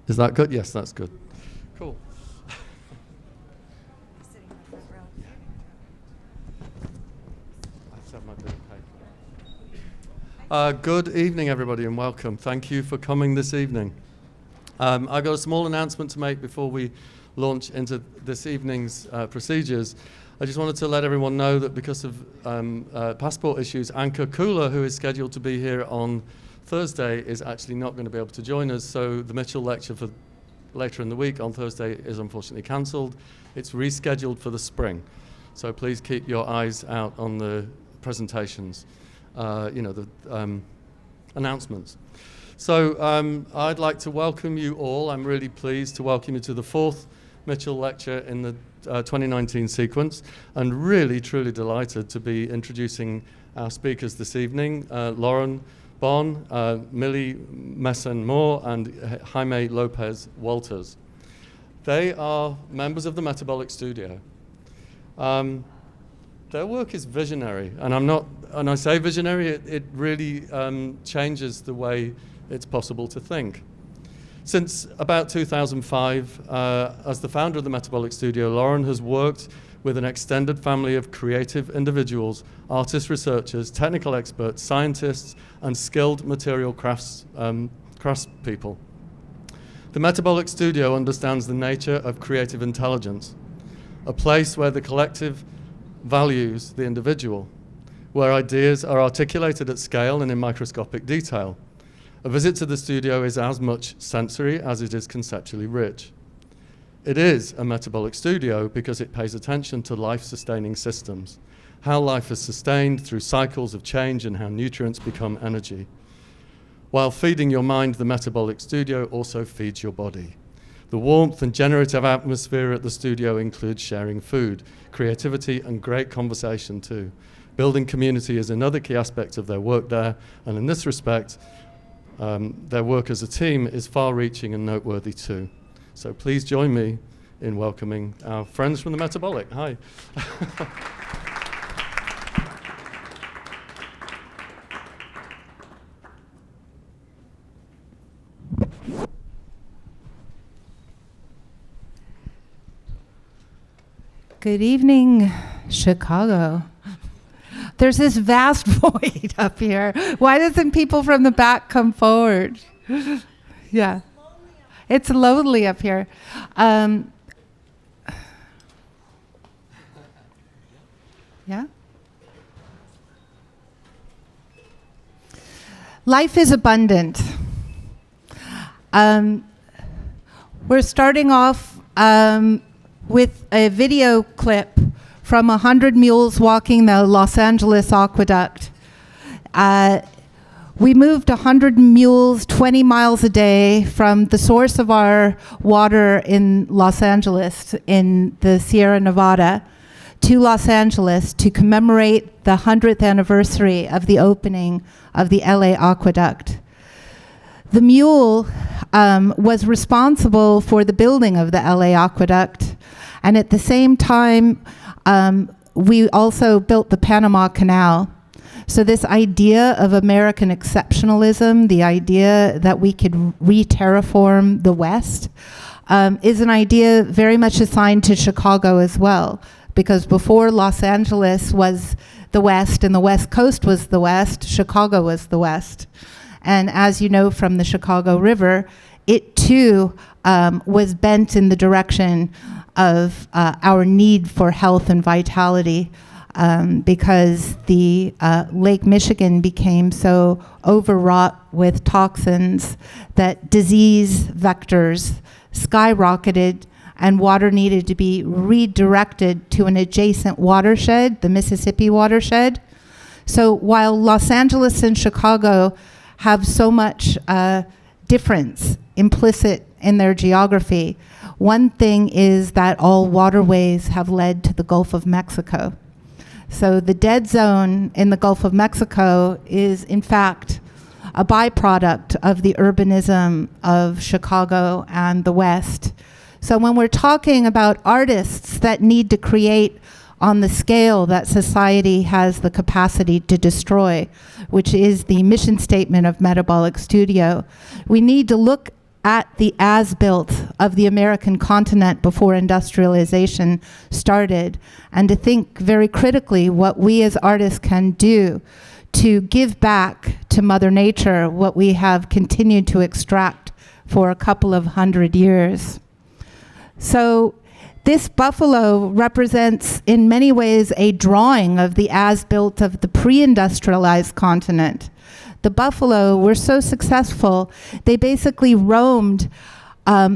Is that good? Yes, that's good. Cool. Good evening, everybody, and welcome. Thank you for coming this evening. I've got a small announcement to make before we launch into this evening's procedures. I just wanted to let everyone know that because of passport issues, Anka Kula, who is scheduled to be here on Thursday, is actually not going to be able to join us. So the Mitchell lecture for later in the week on Thursday is unfortunately cancelled. It's rescheduled for the spring. So please keep your eyes out on the presentations, the announcements. So I'd like to welcome you all. I'm really pleased to welcome you to the fourth Mitchell lecture in the 2019 sequence, and really, truly delighted to be introducing our speakers this evening, Lauren Bon, Millie Messen-Moore, and Jaime Lopez Walters. They are members of the Metabolic Studio. Their work is visionary, and I say visionary, it really changes the way it's possible to think. Since about 2005, as the founder of the Metabolic Studio, Lauren has worked with an extended family of creative individuals, artists, researchers, technical experts, scientists, and skilled material craftspeople. The Metabolic Studio understands the nature of creative intelligence, a place where the collective values the individual, where ideas are articulated at scale and in microscopic detail. A visit to the studio is as much sensory as it is conceptually rich. It is a metabolic studio because it pays attention to life-sustaining systems, how life is sustained through cycles of change and how nutrients become energy. While feeding your mind, the Metabolic Studio also feeds your body. The warmth and generative atmosphere at the studio includes sharing food, creativity, and great conversation too. Building community is another key aspect of their work there, and in this respect, their work as a team is far-reaching and noteworthy too. So please join me in welcoming our friends from the Metabolic. Hi. Good evening, Chicago. There's this vast void up here. Why doesn't people from the back come forward? Yeah. It's lonely up here. Yeah? Life is abundant. We're starting off with a video clip from 100 mules walking the Los Angeles aqueduct. We moved 100 mules 20 miles a day from the source of our water in Los Angeles, in the Sierra Nevada, to Los Angeles to commemorate the 100th anniversary of the opening of the LA aqueduct. The mule was responsible for the building of the LA aqueduct, and at the same time, we also built the Panama Canal. So this idea of American exceptionalism, the idea that we could re-terraform the West, is an idea very much assigned to Chicago as well. Because before Los Angeles was the West and the West Coast was the West, Chicago was the West. And as you know from the Chicago River, it too was bent in the direction of our need for health and vitality. Because the Lake Michigan became so overwrought with toxins that disease vectors skyrocketed and water needed to be redirected to an adjacent watershed, the Mississippi watershed. So while Los Angeles and Chicago have so much difference implicit in their geography, one thing is that all waterways have led to the Gulf of Mexico. So the dead zone in the Gulf of Mexico is, in fact, a byproduct of the urbanism of Chicago and the West. So when we're talking about artists that need to create on the scale that society has the capacity to destroy, which is the mission statement of Metabolic Studio, we need to look at the as-built of the American continent before industrialization started, and to think very critically what we as artists can do to give back to Mother Nature what we have continued to extract for a couple of 100 years. So this buffalo represents in many ways a drawing of the as-built of the pre-industrialized continent. The buffalo were so successful, they basically roamed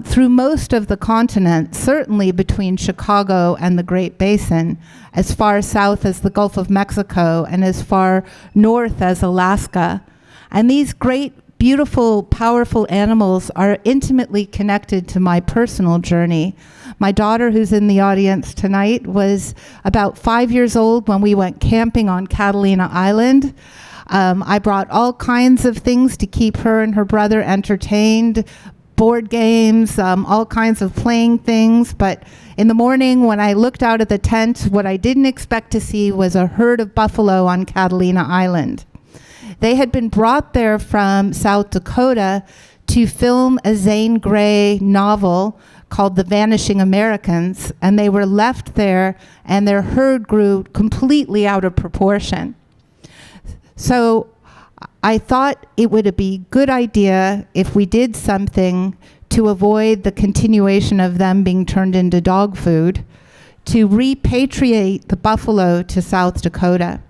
through most of the continent, certainly between Chicago and the Great Basin, as far south as the Gulf of Mexico and as far north as Alaska. And these great, beautiful, powerful animals are intimately connected to my personal journey. My daughter, who's in the audience tonight, was about 5 years old when we went camping on Catalina Island. I brought all kinds of things to keep her and her brother entertained, board games, all kinds of playing things. But in the morning when I looked out of the tent, what I didn't expect to see was a herd of buffalo on Catalina Island. They had been brought there from South Dakota to film a Zane Grey novel called The Vanishing Americans, and they were left there, and their herd grew completely out of proportion. So I thought it would be a good idea if we did something to avoid the continuation of them being turned into dog food, to repatriate the buffalo to South Dakota.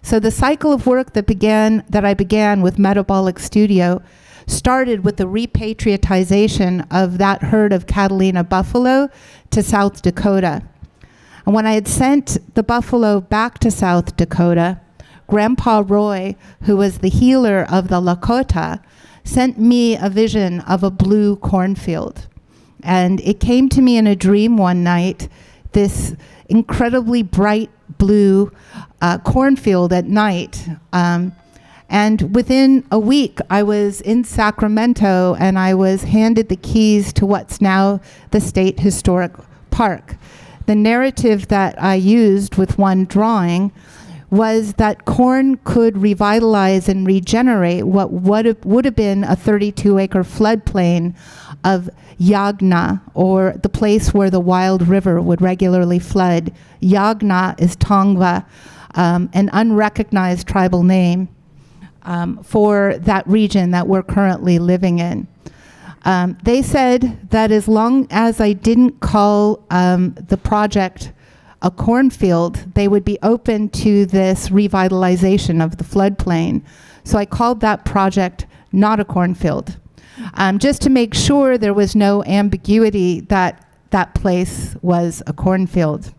So the cycle of work that I began with Metabolic Studio started with the repatriatization of that herd of Catalina buffalo to South Dakota. And when I had sent the buffalo back to South Dakota, Grandpa Roy, who was the healer of the Lakota, sent me a vision of a blue cornfield. And it came to me in a dream one night, this incredibly bright blue cornfield at night. And within a week, I was in Sacramento, and I was handed the keys to what's now the State Historic Park. The narrative that I used with one drawing was that corn could revitalize and regenerate what would have been a 32-acre floodplain of Yagna, or the place where the Wild River would regularly flood. Yagna is Tongva, an unrecognized tribal name for that region that we're currently living in. They said that as long as I didn't call the project a cornfield, they would be open to this revitalization of the floodplain. So I called that project not a cornfield, just to make sure there was no ambiguity that that place was a cornfield.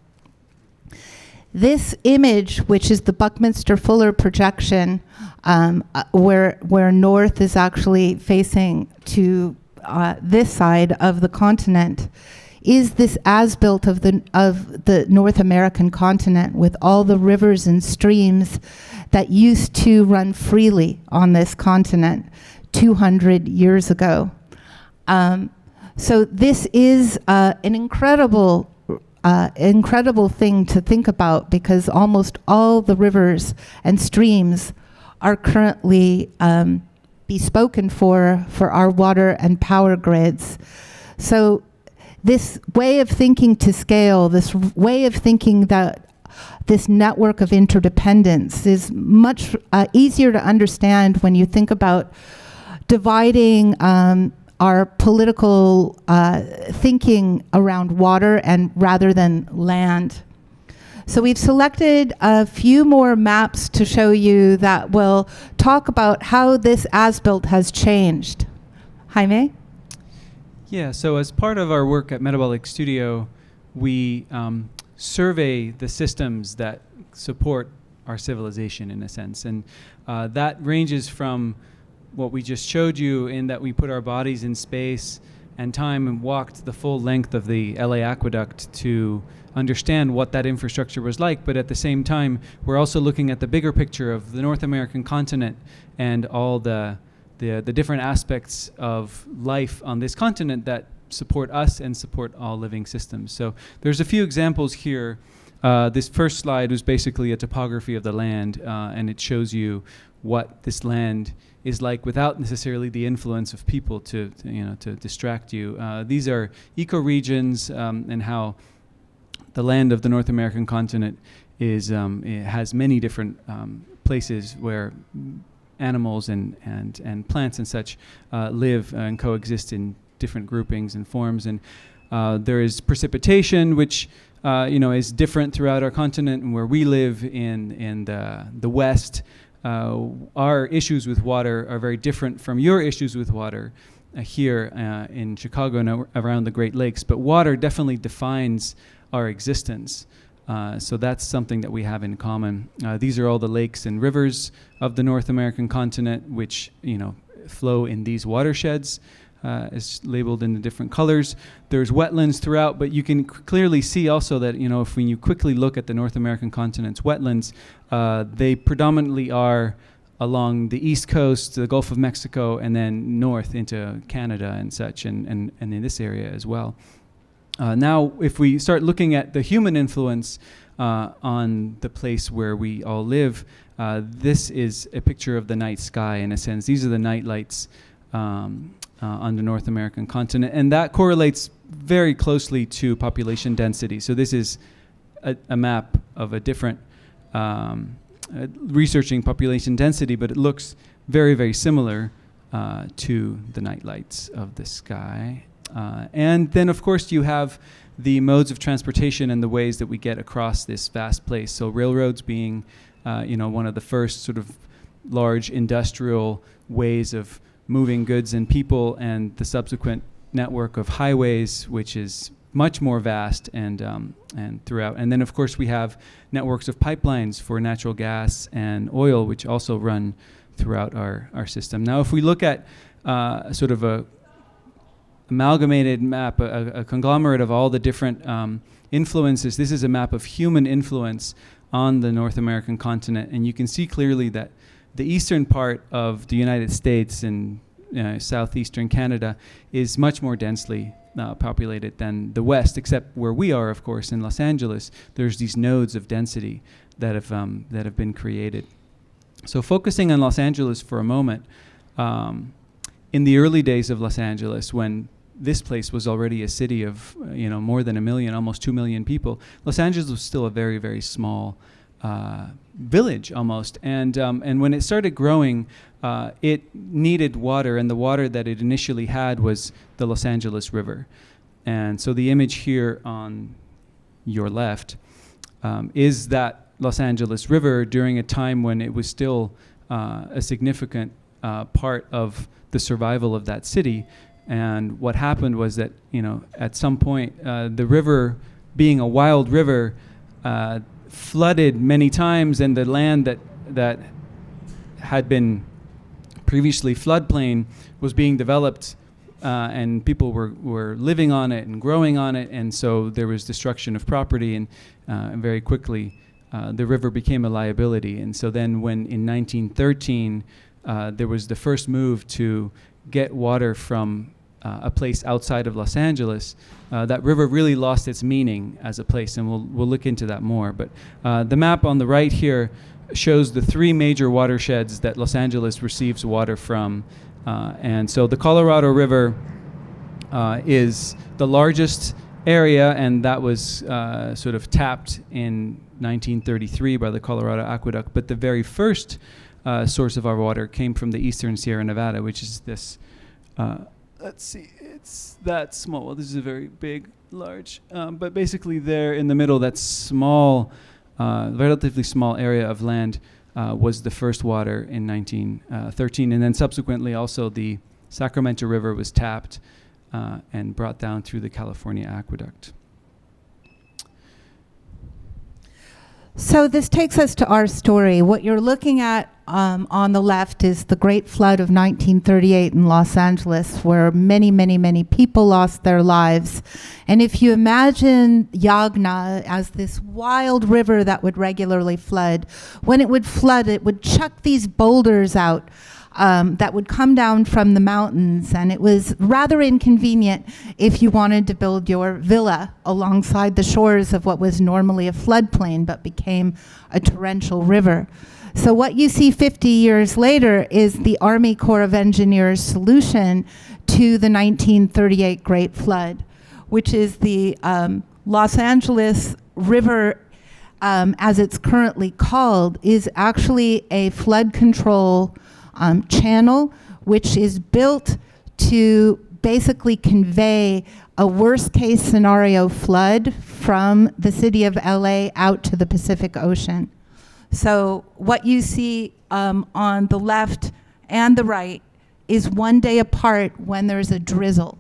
This image, which is the Buckminster Fuller projection, where north is actually facing to this side of the continent, is this as-built of the North American continent, with all the rivers and streams that used to run freely on this continent 200 years ago. So this is an incredible thing to think about, because almost all the rivers and streams are currently bespoken for our water and power grids. So this way of thinking to scale, this way of thinking that this network of interdependence is much easier to understand when you think about dividing our political thinking around water and rather than land. So we've selected a few more maps to show you that will talk about how this as-built has changed. Jaime? Yeah, so as part of our work at Metabolic Studio, we survey the systems that support our civilization, in a sense. And that ranges from what we just showed you, in that we put our bodies in space and time and walked the full length of the LA aqueduct to understand what that infrastructure was like. But at the same time, we're also looking at the bigger picture of the North American continent and all the different aspects of life on this continent that support us and support all living systems. So there's a few examples here This first slide was basically a topography of the land, and it shows you what this land is like without necessarily the influence of people to distract you. These are ecoregions, and how the land of the North American continent is it has many different places where animals and plants and such live and coexist in different groupings and forms. And there is precipitation, which is different throughout our continent, and where we live in the West. Our issues with water are very different from your issues with water here in Chicago and around the Great Lakes. But water definitely defines our existence. So that's something that we have in common. These are all the lakes and rivers of the North American continent, which flow in these watersheds, as labeled in the different colors. There's wetlands throughout, but you can clearly see also that if when you quickly look at the North American continent's wetlands, they predominantly are along the east coast, the Gulf of Mexico, and then north into Canada and such, and in this area as well. Now, if we start looking at the human influence on the place where we all live, this is a picture of the night sky, in a sense. These are the night lights on the North American continent, and that correlates very closely to population density. So this is a map of a different researching population density, but it looks very, very similar to the night lights of the sky. And then, of course, you have the modes of transportation and the ways that we get across this vast place. So railroads being, one of the first sort of large industrial ways of moving goods and people, and the subsequent network of highways, which is much more vast and throughout. And then, of course, we have networks of pipelines for natural gas and oil, which also run throughout our system. Now, if we look at sort of a amalgamated map, a conglomerate of all the different influences, this is a map of human influence on the North American continent. And you can see clearly that the eastern part of the United States and southeastern Canada is much more densely populated than the West, except where we are, of course, in Los Angeles. There's these nodes of density that have been created. So focusing on Los Angeles for a moment, in the early days of Los Angeles, when this place was already a city of more than 1 million, almost 2 million people, Los Angeles was still a very, very small village almost, and when it started growing, it needed water, and the water that it initially had was the Los Angeles River. And so the image here on your left is that Los Angeles River during a time when it was still a significant part of the survival of that city. And what happened was that at some point the river, being a wild river, flooded many times, and the land that had been previously floodplain was being developed, and people were living on it and growing on it, and so there was destruction of property, and very quickly the river became a liability. And so then when in 1913 there was the first move to get water from a place outside of Los Angeles, that river really lost its meaning as a place, and we'll look into that more. But the map on the right here shows the 3 major watersheds that Los Angeles receives water from. And so the Colorado River is the largest area, and that was sort of tapped in 1933 by the Colorado Aqueduct. But the very first source of our water came from the eastern Sierra Nevada, which is this, let's see, it's that small. Well, this is a very big, large, but basically there in the middle, that small, relatively small area of land was the first water in 1913. And then subsequently also the Sacramento River was tapped and brought down through the California Aqueduct. So this takes us to our story. What you're looking at on the left is the Great Flood of 1938 in Los Angeles, where many, many, many people lost their lives. And if you imagine Yagna as this wild river that would regularly flood, when it would flood, it would chuck these boulders out that would come down from the mountains, and it was rather inconvenient if you wanted to build your villa alongside the shores of what was normally a floodplain but became a torrential river. So what you see 50 years later is the Army Corps of Engineers solution to the 1938 Great Flood, which is the Los Angeles River, as it's currently called, is actually a flood control channel, which is built to basically convey a worst case scenario flood from the city of LA out to the Pacific Ocean. So what you see on the left and the right is one day apart when there's a drizzle.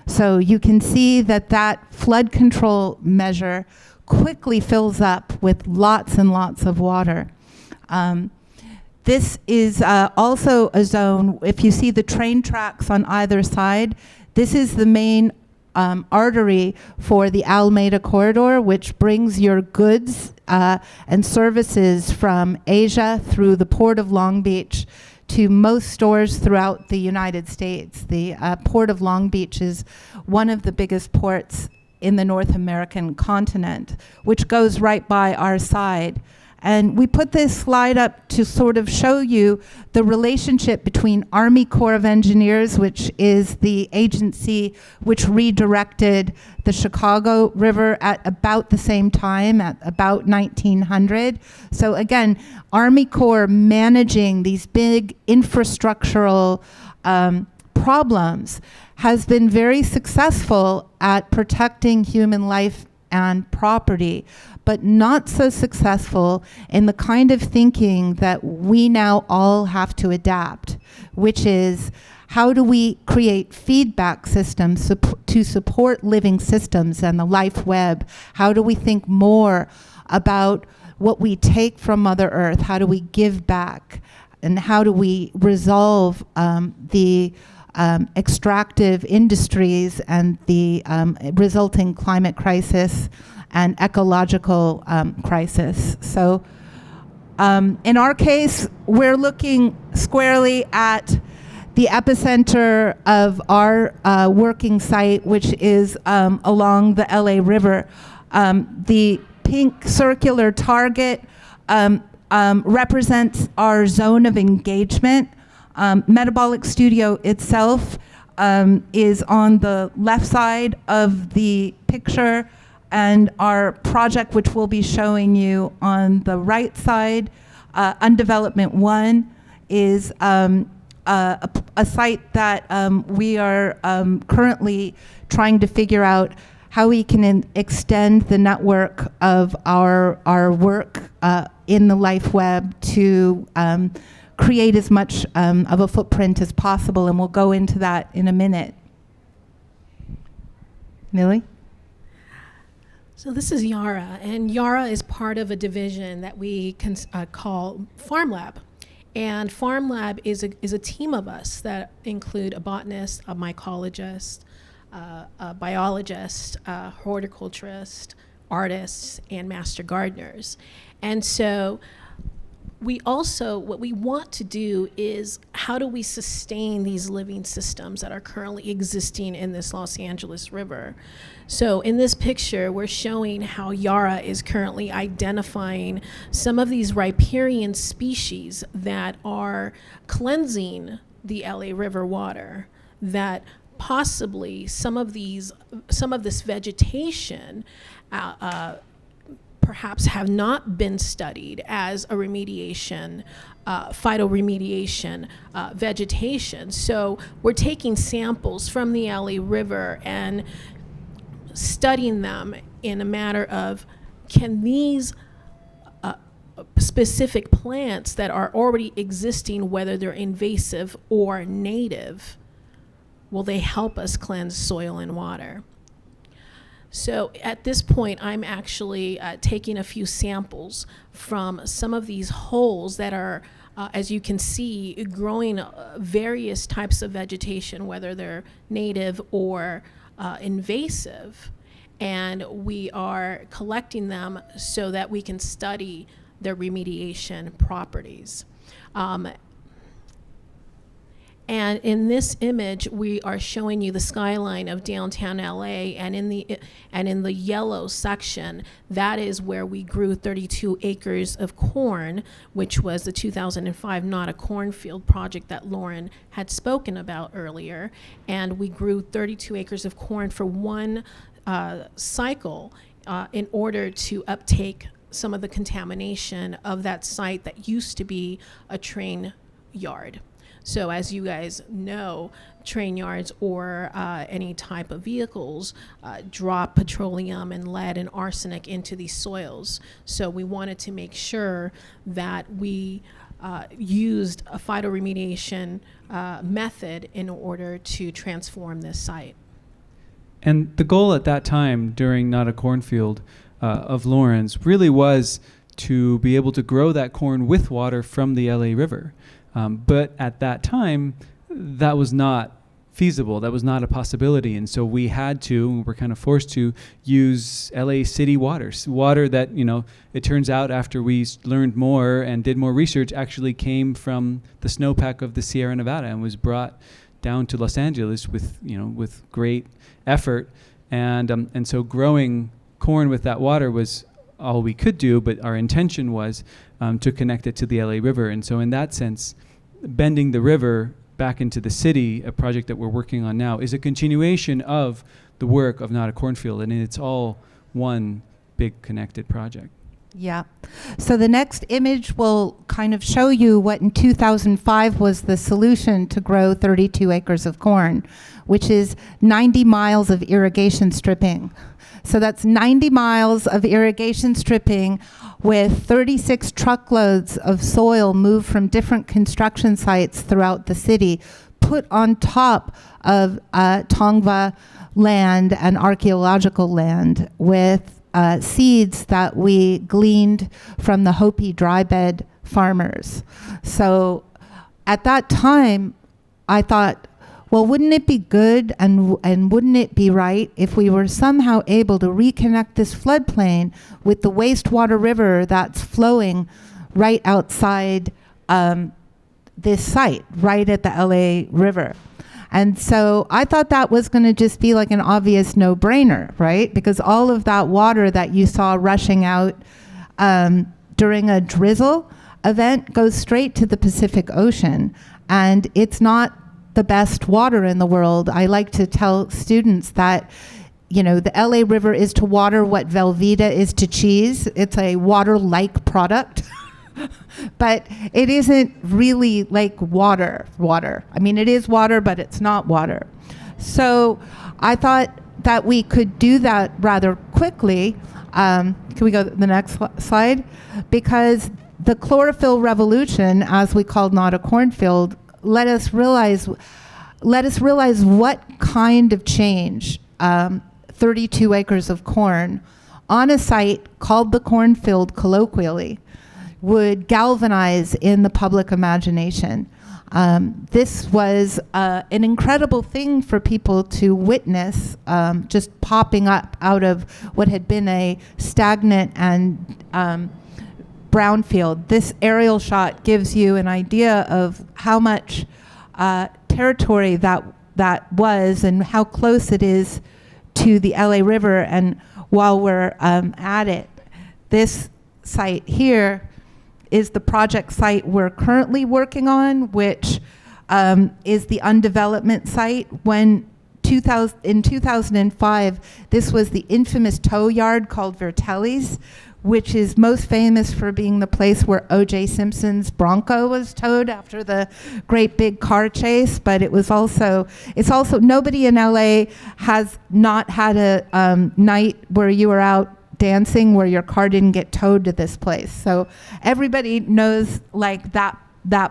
So you can see that that flood control measure quickly fills up with lots and lots of water. This is also a zone, if you see the train tracks on either side, this is the main artery for the Alameda Corridor, which brings your goods and services from Asia through the Port of Long Beach to most stores throughout the United States. The Port of Long Beach is one of the biggest ports in the North American continent, which goes right by our side. And we put this slide up to sort of show you the relationship between Army Corps of Engineers, which is the agency which redirected the Chicago River at about the same time, at about 1900. So again, Army Corps managing these big infrastructural problems has been very successful at protecting human life and property, but not so successful in the kind of thinking that we now all have to adapt, which is how do we create feedback systems to support living systems and the life web? How do we think more about what we take from Mother Earth? How do we give back? And how do we resolve the extractive industries and the resulting climate crisis and ecological crisis? So in our case, we're looking squarely at the epicenter of our working site, which is along the LA River. The pink circular target represents our zone of engagement. Metabolic Studio itself is on the left side of the picture, and our project, which we'll be showing you on the right side, Undevelopment 1, is a site that we are currently trying to figure out how we can extend the network of our work in the life web to create as much of a footprint as possible, and we'll go into that in a minute. Millie? So this is Yara, and Yara is part of a division that we call Farmlab. And Farmlab is a team of us that include a botanist, a mycologist, a biologist, a horticulturist, artists, and master gardeners. And so what we want to do is how do we sustain these living systems that are currently existing in this Los Angeles River? So in this picture, we're showing how Yara is currently identifying some of these riparian species that are cleansing the LA River water, that possibly some of this vegetation perhaps have not been studied as a remediation, phytoremediation vegetation. So we're taking samples from the LA River and studying them in a matter of, can these specific plants that are already existing, whether they're invasive or native, will they help us cleanse soil and water? So at this point, I'm actually taking a few samples from some of these holes that are, as you can see, growing various types of vegetation, whether they're native or invasive. And we are collecting them so that we can study their remediation properties. And in this image, we are showing you the skyline of downtown LA, and in the yellow section, that is where we grew 32 acres of corn, which was the 2005 Not a Cornfield project that Lauren had spoken about earlier. And we grew 32 acres of corn for one cycle in order to uptake some of the contamination of that site that used to be a train yard. So as you guys know, train yards or any type of vehicles drop petroleum and lead and arsenic into these soils. So we wanted to make sure that we used a phytoremediation method in order to transform this site. And the goal at that time, during Not a Cornfield of Lauren's, really was to be able to grow that corn with water from the LA River. But at that time, that was not feasible. That was not a possibility. And so we had to, we're kind of forced to use LA city water that, it turns out after we learned more and did more research, actually came from the snowpack of the Sierra Nevada and was brought down to Los Angeles with great effort. And so growing corn with that water was all we could do, but our intention was to connect it to the LA River. And so in that sense, bending the river back into the city, a project that we're working on now, is a continuation of the work of Not a Cornfield, and it's all one big connected project. Yeah. So the next image will kind of show you what in 2005 was the solution to grow 32 acres of corn, which is 90 miles of irrigation stripping. So that's 90 miles of irrigation stripping with 36 truckloads of soil moved from different construction sites throughout the city, put on top of Tongva land and archaeological land with seeds that we gleaned from the Hopi dry bed farmers. So at that time, I thought, well, wouldn't it be good and wouldn't it be right if we were somehow able to reconnect this floodplain with the wastewater river that's flowing right outside this site, right at the LA River? And so I thought that was going to just be like an obvious no-brainer, right? Because all of that water that you saw rushing out during a drizzle event goes straight to the Pacific Ocean. And it's not the best water in the world. I like to tell students that, the LA River is to water what Velveeta is to cheese. It's a water-like product. But it isn't really like water. I mean, it is water, but it's not water. So I thought that we could do that rather quickly. Can we go to the next slide? Because the chlorophyll revolution, as we called Not a Cornfield, let us realize what kind of change 32 acres of corn on a site called the Cornfield colloquially would galvanize in the public imagination. This was an incredible thing for people to witness, just popping up out of what had been a stagnant and brownfield. This aerial shot gives you an idea of how much territory that was and how close it is to the LA River. And while we're at it, this site here is the project site we're currently working on, which is the undevelopment site. In 2005, this was the infamous tow yard called Vertelli's, which is most famous for being the place where O.J. Simpson's Bronco was towed after the great big car chase. But it's also nobody in LA has not had a night where you were out dancing where your car didn't get towed to this place. So everybody knows like that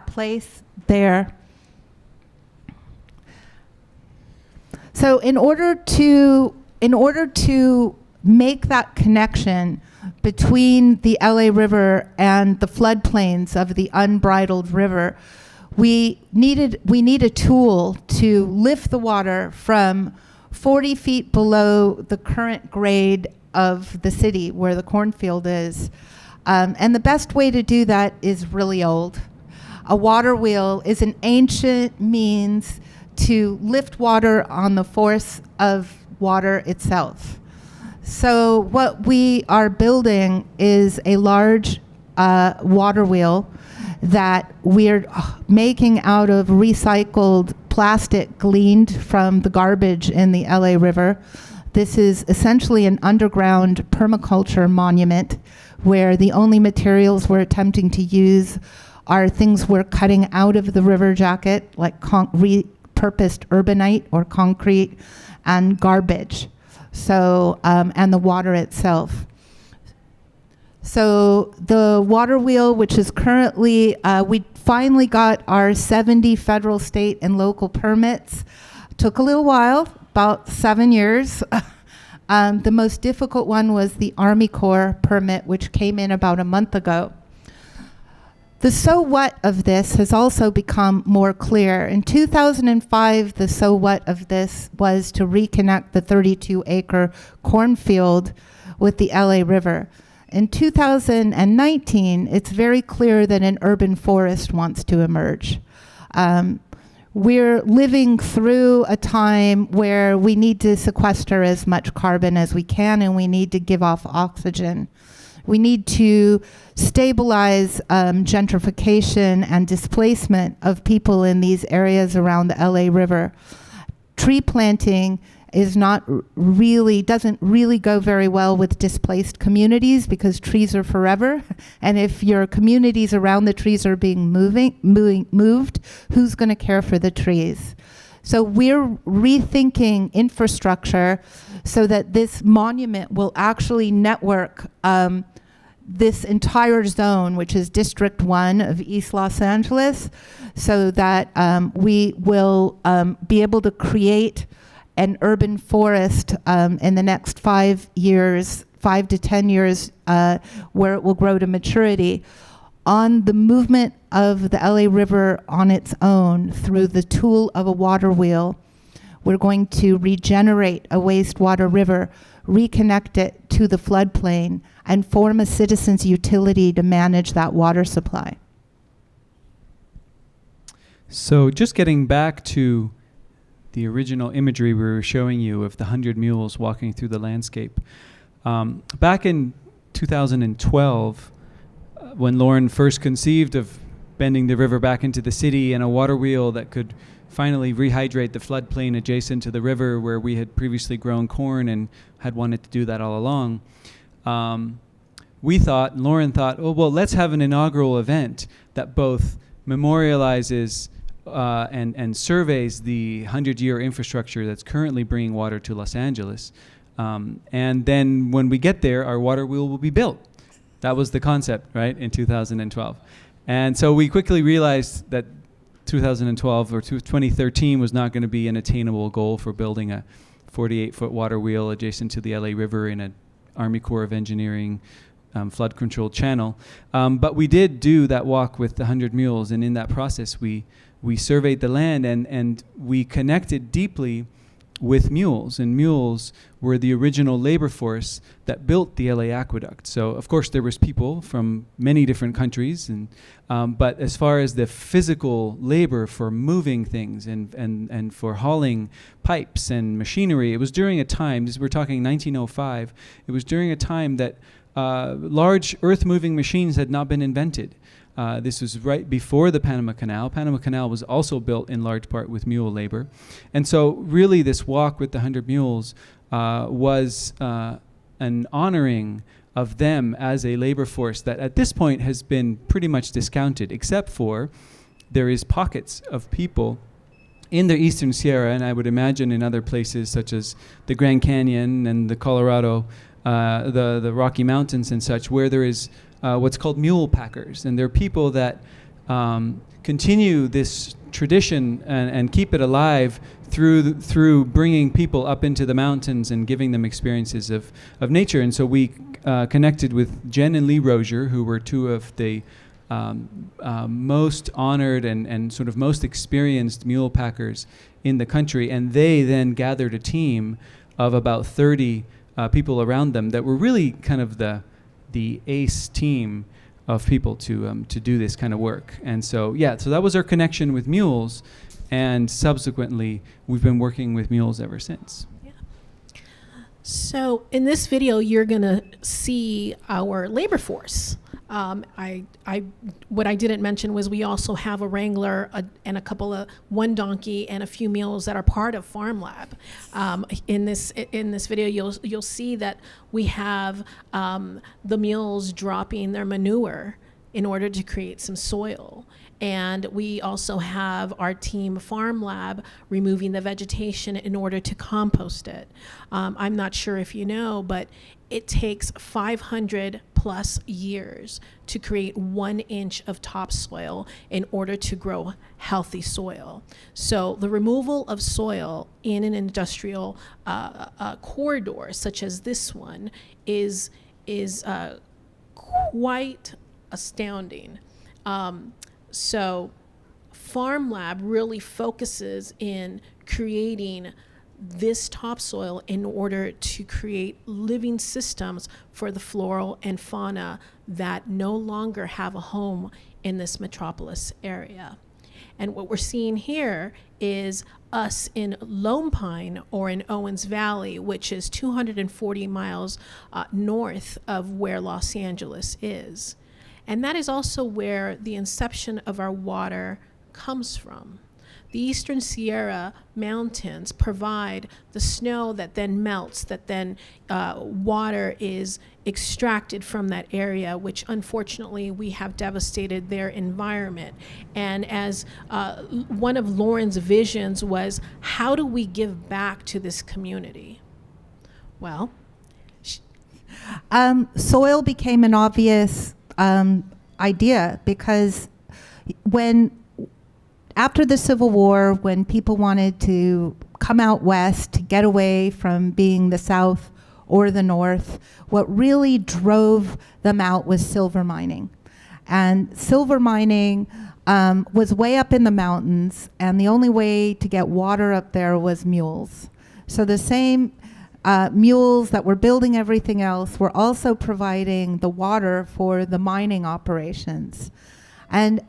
place there. So in order to make that connection between the LA River and the floodplains of the unbridled river, we need a tool to lift the water from 40 feet below the current grade of the city where the cornfield is. And the best way to do that is really old. A water wheel is an ancient means to lift water on the force of water itself. So what we are building is a large water wheel that we're making out of recycled plastic gleaned from the garbage in the LA River. This is essentially an underground permaculture monument where the only materials we're attempting to use are things we're cutting out of the river jacket, like repurposed urbanite or concrete, and garbage. So, and the water itself. So the water wheel, which is currently, we finally got our 70 federal, state, and local permits. Took a little while, about 7 years. The most difficult one was the Army Corps permit, which came in about a month ago. The so what of this has also become more clear. In 2005, the so what of this was to reconnect the 32-acre cornfield with the LA River. In 2019, it's very clear that an urban forest wants to emerge. We're living through a time where we need to sequester as much carbon as we can, and we need to give off oxygen. We need to stabilize gentrification and displacement of people in these areas around the LA River. Tree planting is not really, doesn't really go very well with displaced communities because trees are forever. And if your communities around the trees are being moved, who's going to care for the trees? So we're rethinking infrastructure so that this monument will actually network this entire zone, which is District 1 of East Los Angeles, so that we will be able to create an urban forest in the next 5 years, 5 to 10 years, where it will grow to maturity on the movement of the LA River on its own through the tool of a water wheel. We're going to regenerate a wastewater river, reconnect it to the floodplain, and form a citizen's utility to manage that water supply. So just getting back to the original imagery we were showing you of the 100 mules walking through the landscape. Back in 2012, when Lauren first conceived of bending the river back into the city and a water wheel that could finally rehydrate the floodplain adjacent to the river where we had previously grown corn and had wanted to do that all along, Lauren thought, oh, well, let's have an inaugural event that both memorializes and surveys the 100-year infrastructure that's currently bringing water to Los Angeles. And then when we get there, our water wheel will be built. That was the concept, right, in 2012. And so we quickly realized that 2012 or 2013 was not going to be an attainable goal for building a 48-foot water wheel adjacent to the LA River in an Army Corps of Engineering flood control channel. But we did do that walk with the 100 mules, and in that process we surveyed the land and we connected deeply with mules, and mules were the original labor force that built the LA aqueduct. So of course there was people from many different countries, and but as far as the physical labor for moving things and for hauling pipes and machinery, it was during a time, we're talking 1905, it was during a time that large earth-moving machines had not been invented. This was right before the Panama Canal. Panama Canal was also built in large part with mule labor. And so really this walk with the 100 mules was an honoring of them as a labor force that at this point has been pretty much discounted, except for there is pockets of people in the Eastern Sierra, and I would imagine in other places such as the Grand Canyon and the Colorado, the Rocky Mountains and such, where there is what's called mule packers, and they're people that continue this tradition and keep it alive through bringing people up into the mountains and giving them experiences of nature. And so we connected with Jen and Lee Rozier, who were two of the most honored and sort of most experienced mule packers in the country, and they then gathered a team of about 30 people around them that were really kind of the ace team of people to do this kind of work. And so so that was our connection with mules, and subsequently we've been working with mules ever since. So in this video, you're going to see our labor force. What I didn't mention was we also have a wrangler and a couple of one donkey and a few mules that are part of Farmlab. In this video, you'll see that we have the mules dropping their manure in order to create some soil. And we also have our team Farmlab removing the vegetation in order to compost it. I'm not sure if you know, but it takes 500 plus years to create 1 inch of topsoil in order to grow healthy soil. So the removal of soil in an industrial corridor such as this one is quite astounding. So Farmlab really focuses in creating this topsoil in order to create living systems for the floral and fauna that no longer have a home in this metropolis area. And what we're seeing here is us in Lone Pine, or in Owens Valley, which is 240 miles north of where Los Angeles is. And that is also where the inception of our water comes from. The Eastern Sierra Mountains provide the snow that then melts, that then water is extracted from that area, which unfortunately we have devastated their environment. And as one of Lauren's visions was, how do we give back to this community? Well, soil became an obvious idea because after the Civil War, when people wanted to come out west to get away from being the South or the North, what really drove them out was silver mining. And silver mining was way up in the mountains, and the only way to get water up there was mules. So the same mules that were building everything else were also providing the water for the mining operations. And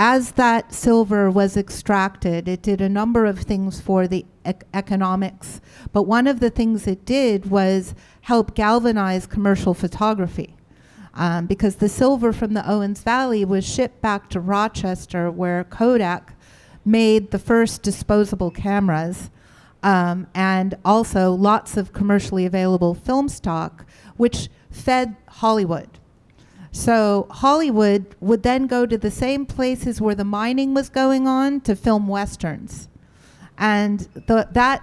as that silver was extracted, it did a number of things for the economics. But one of the things it did was help galvanize commercial photography. Because the silver from the Owens Valley was shipped back to Rochester, where Kodak made the first disposable cameras, and also lots of commercially available film stock, which fed Hollywood. So Hollywood would then go to the same places where the mining was going on to film Westerns. And that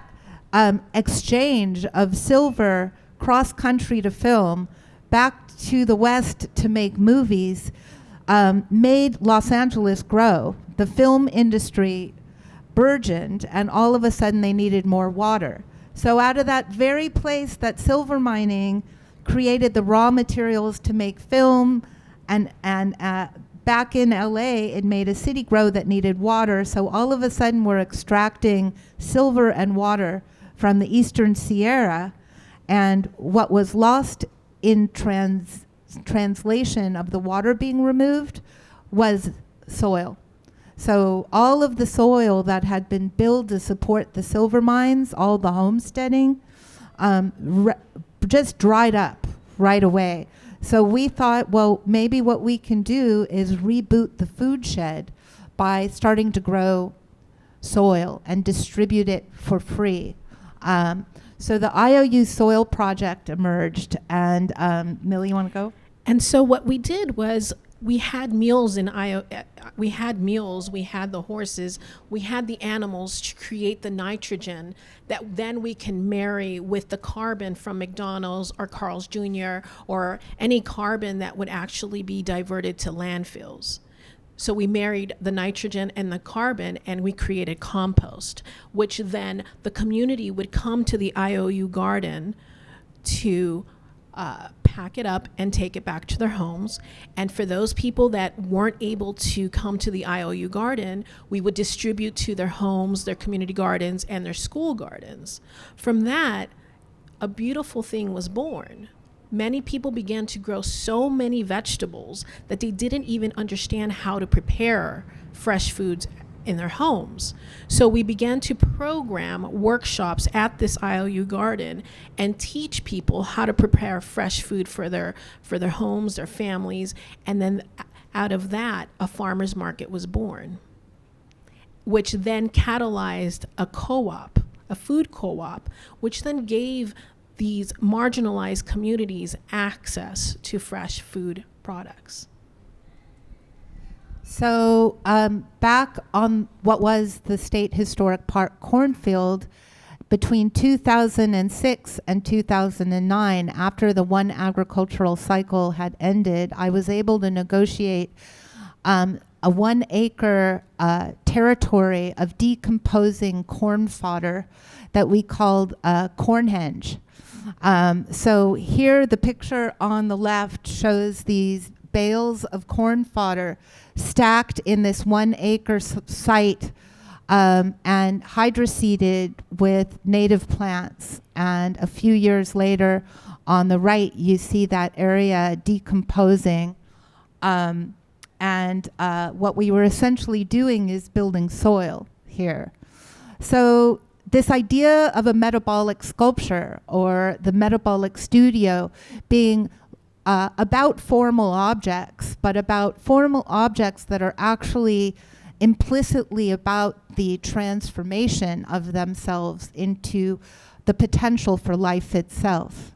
exchange of silver cross-country to film back to the West to make movies made Los Angeles grow. The film industry burgeoned, and all of a sudden they needed more water. So out of that very place, that silver mining created the raw materials to make film, and back in LA, it made a city grow that needed water. So all of a sudden we're extracting silver and water from the Eastern Sierra, and what was lost in translation of the water being removed was soil. So all of the soil that had been built to support the silver mines, all the homesteading, just dried up right away. So we thought, well, maybe what we can do is reboot the food shed by starting to grow soil and distribute it for free. So the IOU Soil Project emerged, and Millie, you want to go? And so what we did was we had mules we had the horses, we had the animals to create the nitrogen that then we can marry with the carbon from McDonald's or Carl's Jr. or any carbon that would actually be diverted to landfills. So we married the nitrogen and the carbon, and we created compost, which then the community would come to the IOU garden to pack it up and take it back to their homes. And for those people that weren't able to come to the IOU garden, we would distribute to their homes, their community gardens, and their school gardens. From that, a beautiful thing was born, many people began to grow so many vegetables that they didn't even understand how to prepare fresh foods in their homes. So we began to program workshops at this IOU garden and teach people how to prepare fresh food for their homes, their families, and then out of that, a farmer's market was born, which then catalyzed a co-op, a food co-op, which then gave these marginalized communities access to fresh food products. So back on what was the State Historic Park Cornfield, between 2006 and 2009, after the one agricultural cycle had ended, I was able to negotiate a 1 acre territory of decomposing corn fodder that we called Cornhenge. So here the picture on the left shows these bales of corn fodder stacked in this 1 acre site and hydroseeded with native plants. And a few years later, on the right, you see that area decomposing. And what we were essentially doing is building soil here. So this idea of a metabolic sculpture or the metabolic studio being about formal objects, but about formal objects that are actually implicitly about the transformation of themselves into the potential for life itself.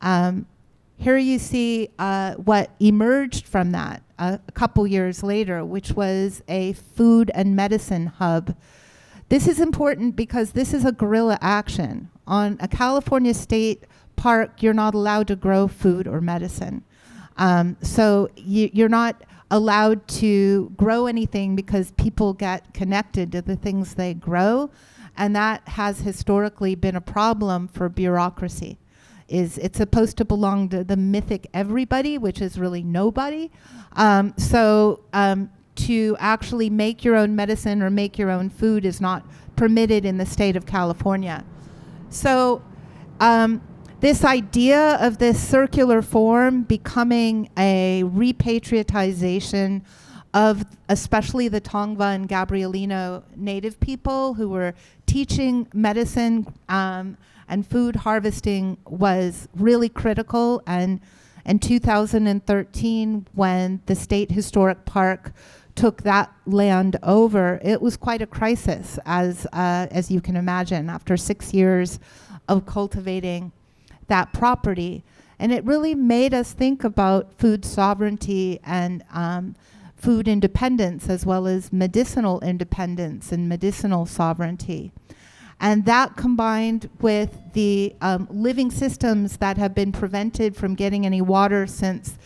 Here you see what emerged from that a couple years later, which was a food and medicine hub. This is important because this is a guerrilla action. On a California state park, you're not allowed to grow food or medicine. So you're not allowed to grow anything because people get connected to the things they grow, and that has historically been a problem for bureaucracy. It's supposed to belong to the mythic everybody, which is really nobody. To actually make your own medicine or make your own food is not permitted in the state of California. So this idea of this circular form becoming a repatriatization of especially the Tongva and Gabrielino native people who were teaching medicine and food harvesting was really critical. And in 2013, when the State Historic Park took that land over, it was quite a crisis, as you can imagine, after 6 years of cultivating that property. And it really made us think about food sovereignty and food independence, as well as medicinal independence and medicinal sovereignty. And that combined with the living systems that have been prevented from getting any water since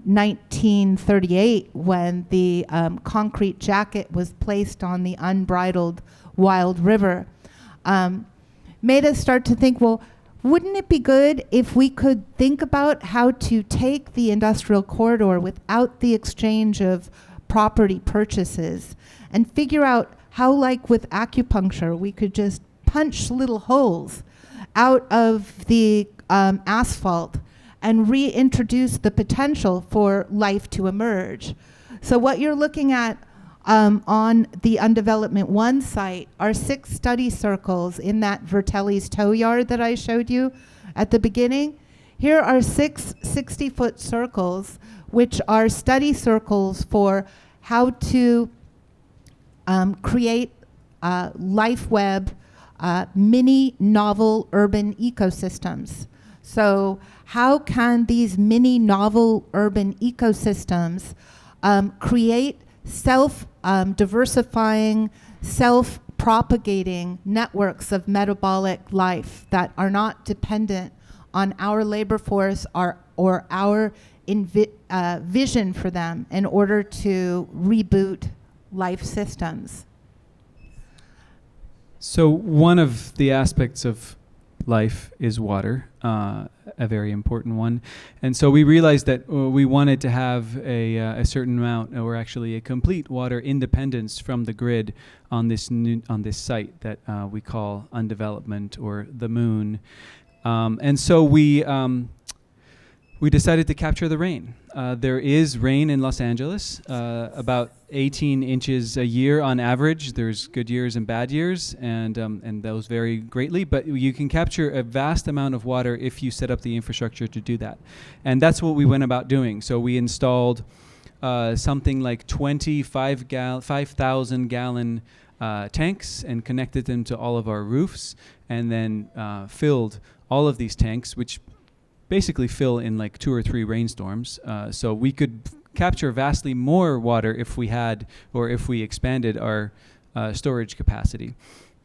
1938, when the concrete jacket was placed on the unbridled wild river, made us start to think, well, wouldn't it be good if we could think about how to take the industrial corridor without the exchange of property purchases and figure out how, like with acupuncture, we could just punch little holes out of the asphalt and reintroduce the potential for life to emerge. So what you're looking at on the Undevelopment 1 site are 6 study circles in that Vertelli's tow yard that I showed you at the beginning. Here are 6 60-foot circles, which are study circles for how to create LifeWeb mini novel urban ecosystems. So how can these mini novel urban ecosystems create self-diversifying, self-propagating networks of metabolic life that are not dependent on our labor force or our vision for them in order to reboot life systems? So one of the aspects of life is water, a very important one. And so we realized that we wanted to have a certain amount, or actually a complete water independence from the grid on this site that we call Undevelopment or the Moon. And so we decided to capture the rain. There is rain in Los Angeles, about 18 inches a year on average. There's good years and bad years, and those vary greatly. But you can capture a vast amount of water if you set up the infrastructure to do that. And that's what we went about doing. So we installed something like 5,000 gallon tanks and connected them to all of our roofs, and then filled all of these tanks, which basically fill in like 2 or 3 rainstorms. So we could capture vastly more water if we had, or if we expanded our storage capacity.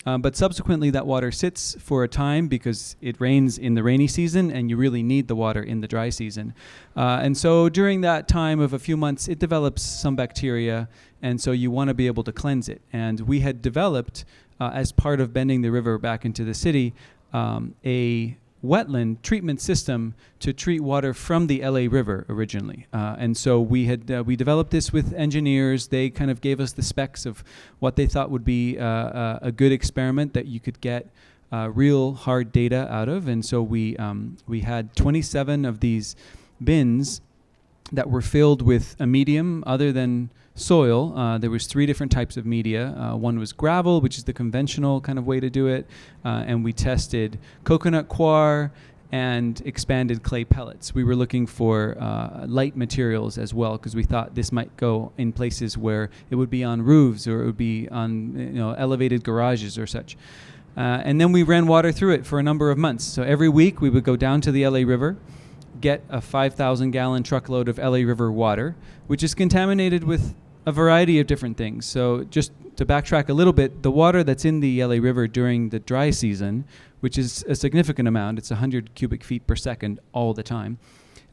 But subsequently that water sits for a time because it rains in the rainy season and you really need the water in the dry season. And so during that time of a few months, it develops some bacteria, and so you want to be able to cleanse it. And we had developed, as part of bending the river back into the city, a wetland treatment system to treat water from the LA River originally. And so we developed this with engineers. They kind of gave us the specs of what they thought would be a good experiment that you could get real hard data out of. And so we had 27 of these bins that were filled with a medium other than soil. There was 3 different types of media. One was gravel, which is the conventional kind of way to do it, and we tested coconut coir and expanded clay pellets. We were looking for light materials as well, because we thought this might go in places where it would be on roofs, or it would be on elevated garages or such. And then we ran water through it for a number of months. So every week we would go down to the LA River, get a 5,000 gallon truckload of LA River water, which is contaminated with a variety of different things. So just to backtrack a little bit, the water that's in the LA River during the dry season, which is a significant amount, it's 100 cubic feet per second all the time,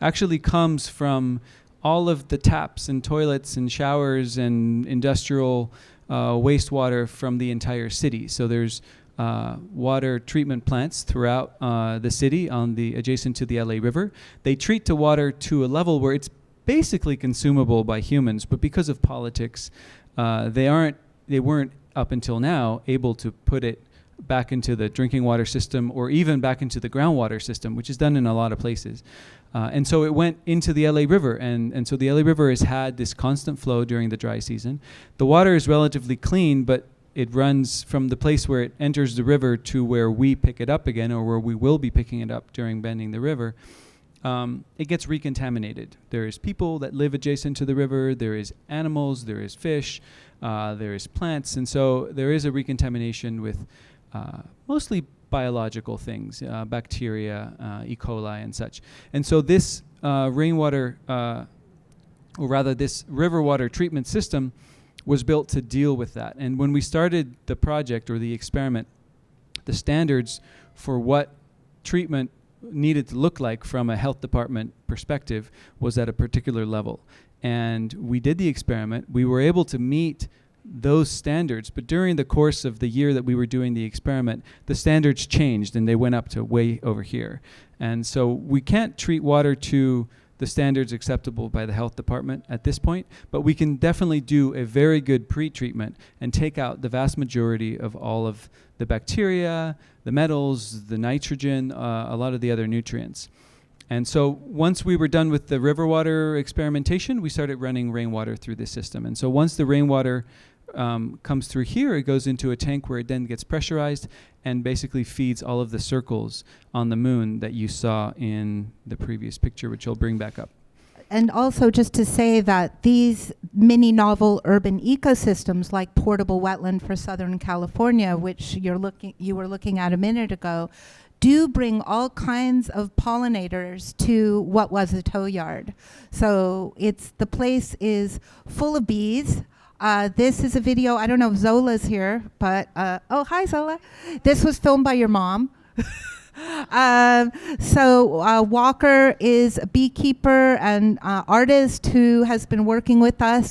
actually comes from all of the taps and toilets and showers and industrial wastewater from the entire city. So there's water treatment plants throughout the city adjacent to the LA River. They treat the water to a level where it's basically consumable by humans, but because of politics, they weren't up until now able to put it back into the drinking water system, or even back into the groundwater system, which is done in a lot of places. And so it went into the LA River, and so the LA River has had this constant flow during the dry season. The water is relatively clean, but it runs from the place where it enters the river to where we pick it up again, or where we will be picking it up during bending the river. It gets recontaminated. There is people that live adjacent to the river, there is animals, there is fish, there is plants, and so there is a recontamination with mostly biological things, bacteria, E. coli and such. And so this rainwater, or rather this river water treatment system, was built to deal with that. And when we started the project or the experiment, the standards for what treatment needed to look like from a health department perspective was at a particular level. And we did the experiment. We were able to meet those standards, but during the course of the year that we were doing the experiment, the standards changed and they went up to way over here. And so we can't treat water to the standards acceptable by the health department at this point, but we can definitely do a very good pre-treatment and take out the vast majority of all of the bacteria, the metals, the nitrogen, a lot of the other nutrients. And so once we were done with the river water experimentation, we started running rainwater through the system. And so once the rainwater comes through here, it goes into a tank where it then gets pressurized and basically feeds all of the circles on the moon that you saw in the previous picture, which I'll bring back up. And also just to say that these mini novel urban ecosystems, like portable wetland for Southern California, which you were looking at a minute ago, do bring all kinds of pollinators to what was a tow yard. So the place is full of bees. This is a video, I don't know if Zola's here, but, oh, hi Zola. This was filmed by your mom. Walker is a beekeeper and artist who has been working with us